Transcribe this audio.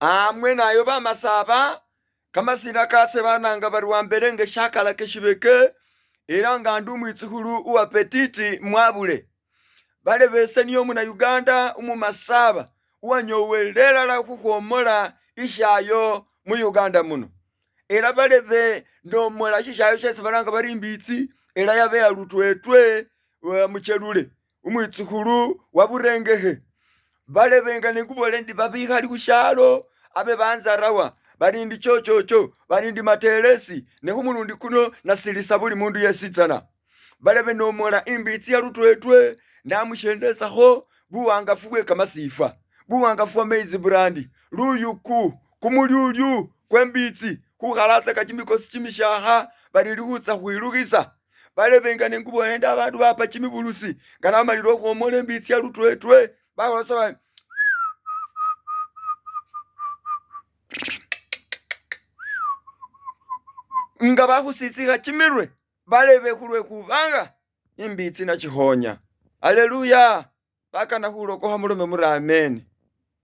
amwe nayo bamasaba kamasina kase bananga bari wambere nge shakala keshibeke era nga ndu mwitsukulu uwa petiti mwabule bale bese niyo muna Uganda umumasaba uwanyowelela la kukomola ishayo mu Uganda muno era bale be ndomola shishayo shese baranga bari mbitsi era yabe alutwetwe mucherule umwitsukulu waburengehe bale benga nengubole ndi babihali kushalo abe banzarawa barindi chochocho barindi matelesi nehumulundi kuno nasilisa buli mundu yesitsana bale benomola imbitsi ya lutwetwe ndamushendesaho buwangafu bwe kamasifa buwangafu wa maize brandi luyuku kumulyulyu kwembitsi kukhalatsa kachimikosi chimishaha balilihutsa khwilukisa bale benga nengubole ndi abandu bapa chimibulusi nga namalile okhuomola imbitsi ya lutwetwe bakholasa nga bakhusisiha chimirwe balebe khulwe kubanga imbitsi na chihonya. Haleluya! Baka na hulokoha mulume muri amen.